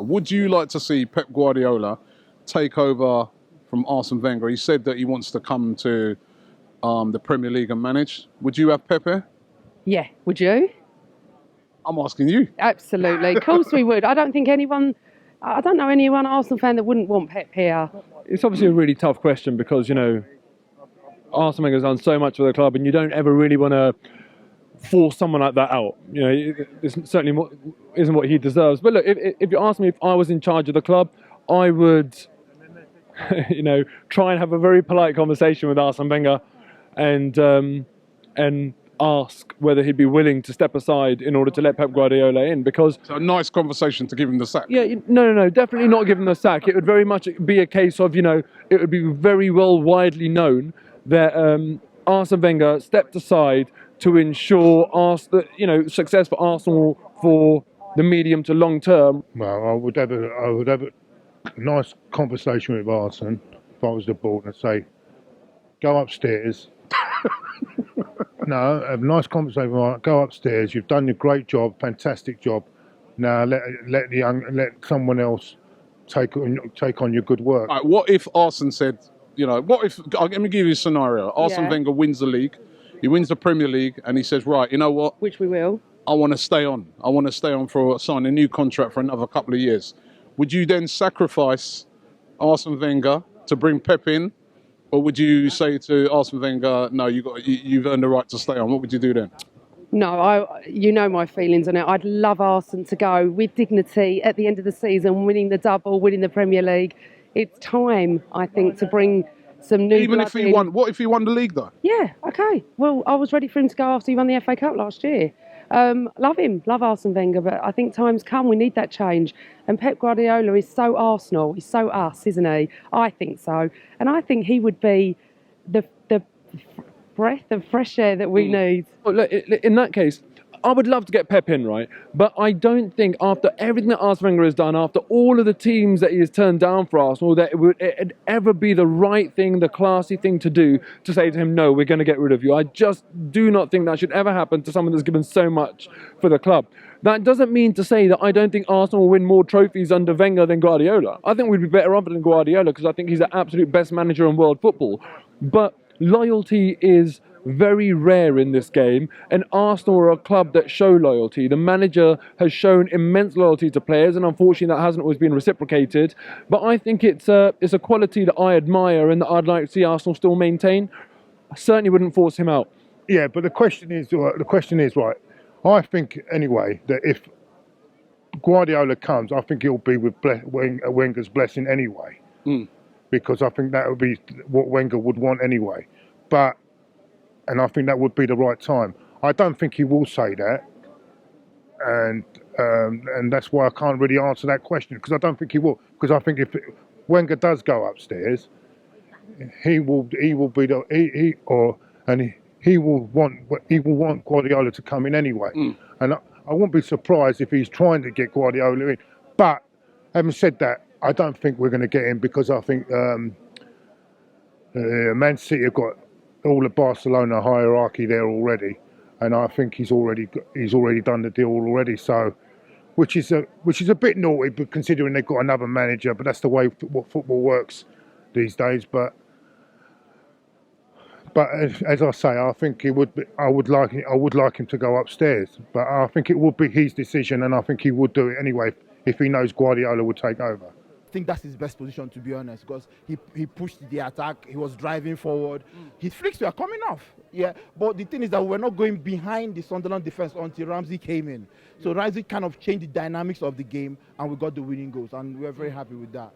Would you like to see Pep Guardiola take over from Arsene Wenger? He said that he wants to come to the Premier League and manage. Would you have Pep here? Yeah, would you? I'm asking you. Absolutely. Of course we would. I don't know anyone Arsenal fan that wouldn't want Pep here. It's obviously a really tough question because, Arsene Wenger's done so much for the club and you don't ever really want to force someone like that out. This certainly isn't what he deserves. But look, if you ask me if I was in charge of the club, I would, try and have a very polite conversation with Arsene Wenger and ask whether he'd be willing to step aside in order to let Pep Guardiola in, because... So a nice conversation to give him the sack. Yeah, no, definitely not give him the sack. It would very much be a case of, it would be very well widely known that Arsene Wenger stepped aside to ensure success for Arsenal for the medium to long term. Well, I would have a nice conversation with Arsene if I was the board and say, go upstairs. No, have a nice conversation with Arsene. Go upstairs. You've done a great job, fantastic job. Now let someone else take on your good work. All right, what if Arsene said, let me give you a scenario. Arsene Wenger wins the league, he wins the Premier League, and he says, right, you know what? Which we will. I want to stay on. I want to stay on for sign a new contract for another couple of years. Would you then sacrifice Arsene Wenger to bring Pep in? Or would you say to Arsene Wenger, no, you've earned the right to stay on? What would you do then? No, you know my feelings on it. I'd love Arsene to go with dignity at the end of the season, winning the double, winning the Premier League. It's time, I think, to bring some new Even blood if he in. won, what if he won the league though? Yeah, okay. Well, I was ready for him to go after he won the FA Cup last year. Love him, love Arsene Wenger, but I think time's come. We need that change. And Pep Guardiola is so Arsenal. He's so us, isn't he? I think so. And I think he would be the breath of fresh air that we need. Well, look, in that case, I would love to get Pep in, right? But I don't think after everything that Arsene Wenger has done, after all of the teams that he has turned down for Arsenal, that it'd ever be the right thing, the classy thing to do, to say to him, no, we're going to get rid of you. I just do not think that should ever happen to someone that's given so much for the club. That doesn't mean to say that I don't think Arsenal will win more trophies under Wenger than Guardiola. I think we'd be better off than Guardiola because I think he's the absolute best manager in world football. But loyalty is very rare in this game, and Arsenal are a club that show loyalty. The manager has shown immense loyalty to players, and unfortunately that hasn't always been reciprocated. But I think it's a quality that I admire and that I'd like to see Arsenal still maintain. I certainly wouldn't force him out. Yeah, but the question is right. I think anyway that if Guardiola comes, I think he'll be with Wenger's blessing anyway, because I think that would be what Wenger would want anyway. And I think that would be the right time. I don't think he will say that, and that's why I can't really answer that question, because I don't think he will. Because I think if Wenger does go upstairs, he will want Guardiola to come in anyway. And I won't be surprised if he's trying to get Guardiola in. But having said that, I don't think we're going to get him, because I think Man City have got all the Barcelona hierarchy there already, and I think he's already done the deal already. So, which is a bit naughty, but considering they've got another manager, but that's the way football works these days. But as I say, I think I would like him to go upstairs, but I think it would be his decision, and I think he would do it anyway if he knows Guardiola would take over. I think that's his best position, to be honest, because he pushed the attack, he was driving forward. His flicks were coming off, but the thing is that we're not going behind the Sunderland defense until Ramsey came in. So Ramsey kind of changed the dynamics of the game, and we got the winning goals, and we're very happy with that.